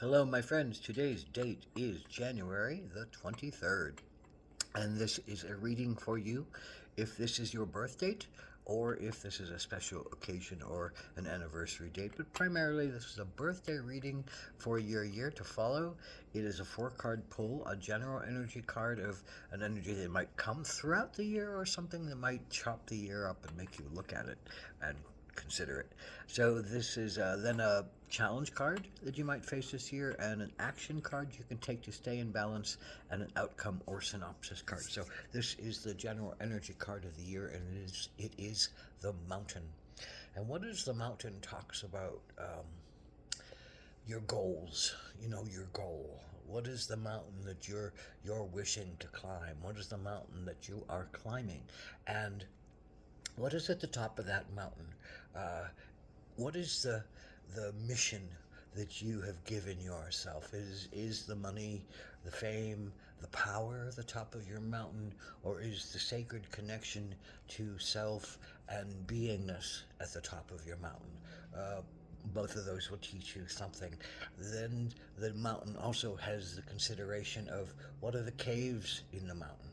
Hello, my friends. Today's date is January the 23rd, and this is a reading for you if this is your birth date or if this is a special occasion or an anniversary date. But primarily, this is a birthday reading for your year to follow. It is a four-card pull, a general energy card of an energy that might come throughout the year or something that might chop the year up and make you look at it and consider it. So this is then a challenge card that you might face this year, and an action card you can take to stay in balance, and an outcome or synopsis card. So this is the general energy card of the year, and it is the mountain. And what is the mountain talks about? Your goals. Your goal. What is the mountain that you're wishing to climb? What is the mountain that you are climbing? And what is at the top of that mountain? Uh, what is the mission that you have given yourself? Is the money, the fame, the power at the top of your mountain, or is the sacred connection to self and beingness at the top of your mountain? Both of those will teach you something. Then the mountain also has the consideration of what are the caves in the mountain?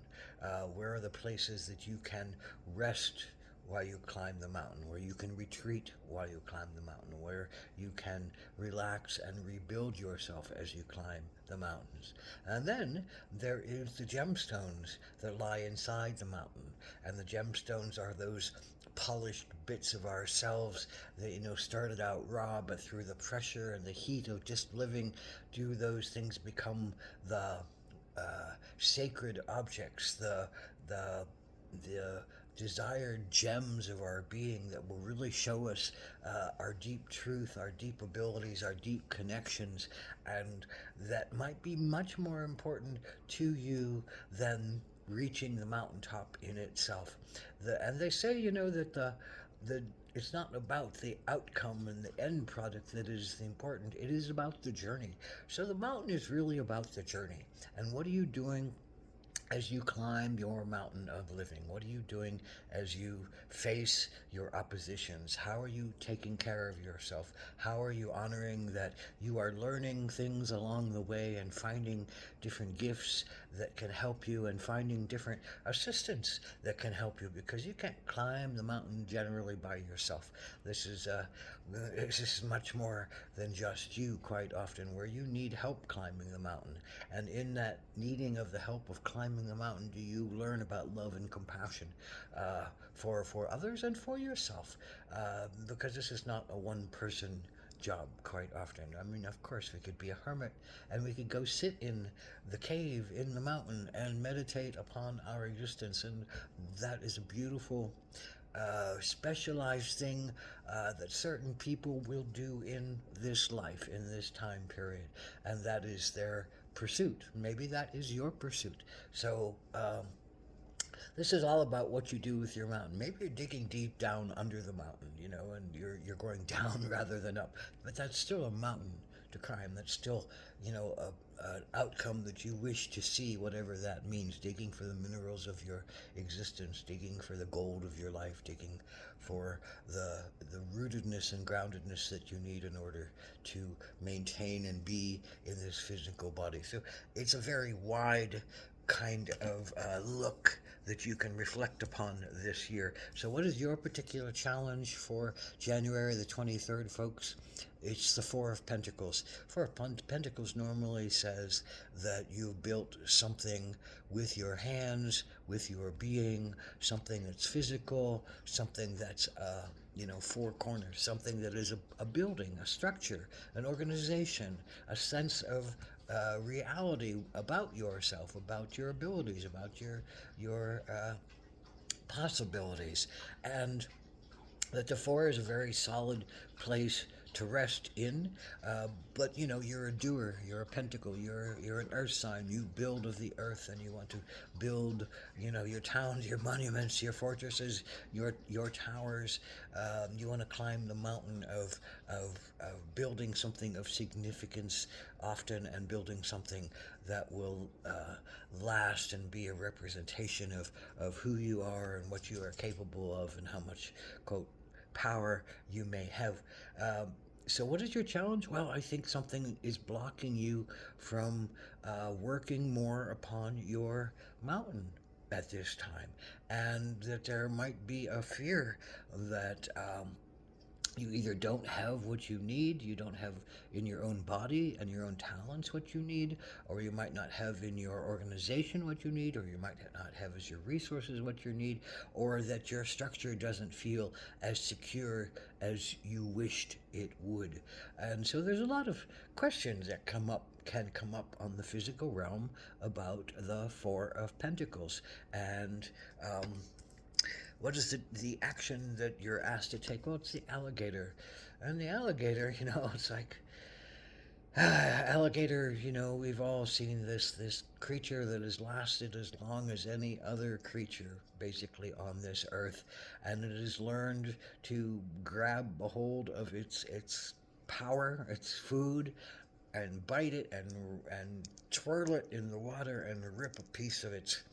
Where are the places that you can rest while you climb the mountain, where you can retreat while you climb the mountain, where you can relax and rebuild yourself as you climb the mountains. And then there is the gemstones that lie inside the mountain. And the gemstones are those polished bits of ourselves that started out raw, but through the pressure and the heat of just living, do those things become the sacred objects, the desired gems of our being that will really show us our deep truth, our deep abilities, our deep connections, and that might be much more important to you than reaching the mountaintop in itself. And they say, that the it's not about the outcome and the end product that is the important. It is about the journey. So the mountain is really about the journey. And what are you doing as you climb your mountain of living? What are you doing as you face your oppositions? How are you taking care of yourself? How are you honoring that you are learning things along the way and finding different gifts that can help you and finding different assistants that can help you, because you can't climb the mountain generally by yourself. This is much more than just you quite often, where you need help climbing the mountain. And in that needing of the help of climbing the mountain, do you learn about love and compassion for others and for yourself? Because this is not a one-person job quite often. I mean, of course, we could be a hermit and we could go sit in the cave in the mountain and meditate upon our existence, and that is a beautiful specialized thing that certain people will do in this life, in this time period, and that is their pursuit. Maybe that is your pursuit. So, this is all about what you do with your mountain. Maybe you're digging deep down under the mountain, and you're going down rather than up. But that's still a mountain to climb. That's still, an outcome that you wish to see, whatever that means. Digging for the minerals of your existence, digging for the gold of your life, digging for the rootedness and groundedness that you need in order to maintain and be in this physical body. So it's a very wide kind of look that you can reflect upon this year. So, what is your particular challenge for January the 23rd, folks? It's the Four of Pentacles. Four of Pentacles normally says that you've built something with your hands, with your being, something that's physical, something that's four corners, something that is a building, a structure, an organization, a sense of reality about yourself, about your abilities, about your possibilities, and that the four is a very solid place to rest in. But you're a doer. You're a pentacle. You're an earth sign. You build of the earth, and you want to build. Your towns, your monuments, your fortresses, your towers. You want to climb the mountain of building something of significance often, and building something that will last and be a representation of who you are and what you are capable of and how much, quote, power you may have. So, what is your challenge? Well, I think something is blocking you from working more upon your mountain at this time, and that there might be a fear that you either don't have what you need, you don't have in your own body and your own talents what you need, or you might not have in your organization what you need, or you might not have as your resources what you need, or that your structure doesn't feel as secure as you wished it would. And so there's a lot of questions that can come up on the physical realm about the Four of Pentacles. And what is the action that you're asked to take? Well, it's the alligator. And the alligator, it's like, alligator, we've all seen this creature that has lasted as long as any other creature basically on this earth, and it has learned to grab a hold of its power, its food, and bite it and twirl it in the water and rip a piece of its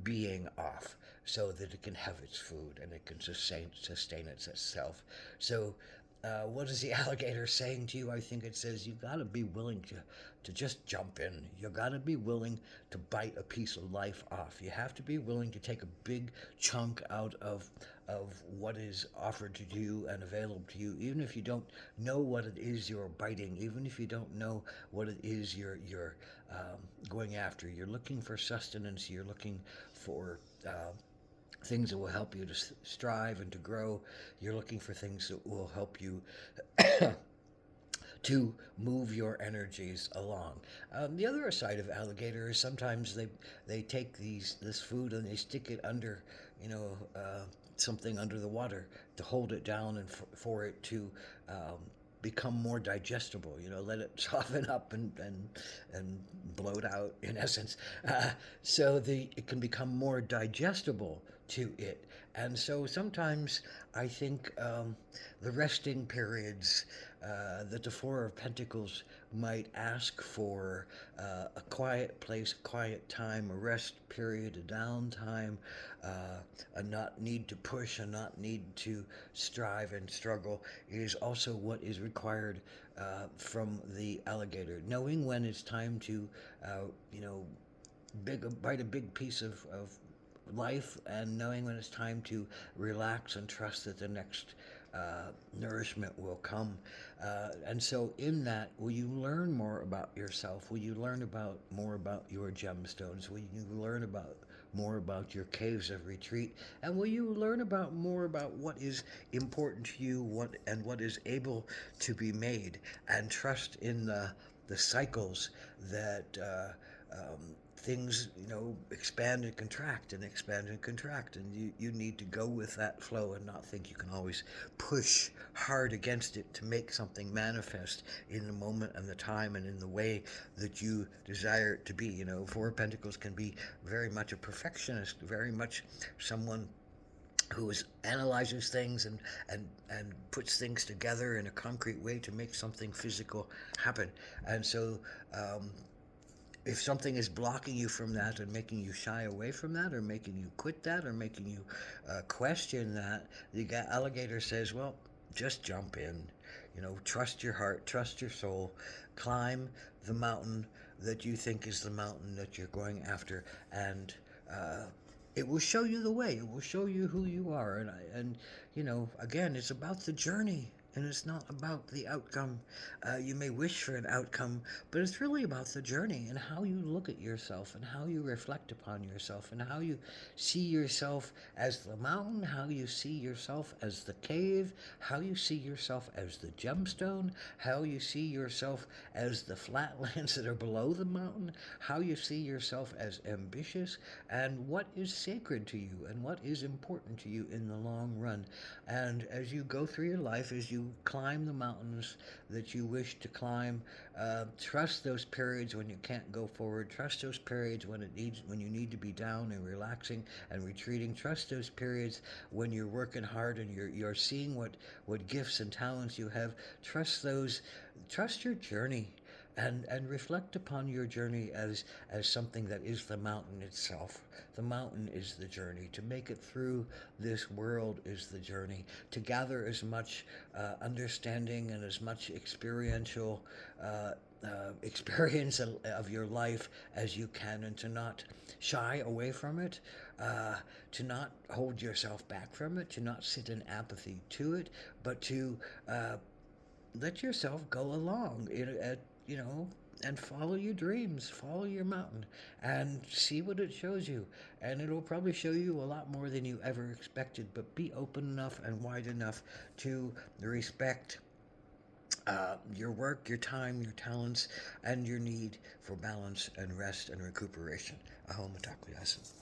being off so that it can have its food and it can sustain itself. So, what is the alligator saying to you? I think it says you got to be willing to just jump in. You got to be willing to bite a piece of life off. You have to be willing to take a big chunk out of what is offered to you and available to you, even if you don't know what it is you're biting, even if you don't know what it is you're going after. You're looking for sustenance. You're looking for things that will help you to strive and to grow. You're looking for things that will help you to move your energies along. The other side of alligator is sometimes they take this food and they stick it under, something under the water to hold it down and for it to become more digestible. Let it soften up and bloat out in essence, so it can become more digestible to it. And so sometimes I think the resting periods that the Four of Pentacles might ask for, a quiet place, a quiet time, a rest period, a downtime, a not need to push, a not need to strive and struggle, is also what is required from the alligator. Knowing when it's time to, bite a big piece of life, and knowing when it's time to relax and trust that the next nourishment will come. And so in that, will you learn more about yourself? Will you learn more about your gemstones? Will you learn more about your caves of retreat? And will you learn more about what is important to you, what is able to be made, and trust in the cycles that things, expand and contract and expand and contract, and you need to go with that flow and not think you can always push hard against it to make something manifest in the moment and the time and in the way that you desire it to be. Four of Pentacles can be very much a perfectionist, very much someone who analyzes things and puts things together in a concrete way to make something physical happen. And so if something is blocking you from that and making you shy away from that, or making you quit that, or making you question that, the alligator says, well, just jump in. Trust your heart, trust your soul, climb the mountain that you think is the mountain that you're going after, and it will show you the way. It will show you who you are, and again, it's about the journey. And it's not about the outcome. You may wish for an outcome, but it's really about the journey and how you look at yourself and how you reflect upon yourself and how you see yourself as the mountain, how you see yourself as the cave, how you see yourself as the gemstone, how you see yourself as the flatlands that are below the mountain, how you see yourself as ambitious, and what is sacred to you and what is important to you in the long run. And as you go through your life, as you climb the mountains that you wish to climb, trust those periods when you can't go forward. Trust those periods when you need to be down and relaxing and retreating. Trust those periods when you're working hard and you're seeing what gifts and talents you have. Trust your journey. and reflect upon your journey as something that is the mountain itself. The mountain is the journey. To make it through this world is the journey. To gather as much understanding and as much experiential experience of your life as you can, and to not shy away from it, to not hold yourself back from it, to not sit in apathy to it, but to let yourself go along you know, and follow your dreams, follow your mountain, and see what it shows you. And it'll probably show you a lot more than you ever expected, but be open enough and wide enough to respect your work, your time, your talents, and your need for balance and rest and recuperation. Ahom Matakuyasin.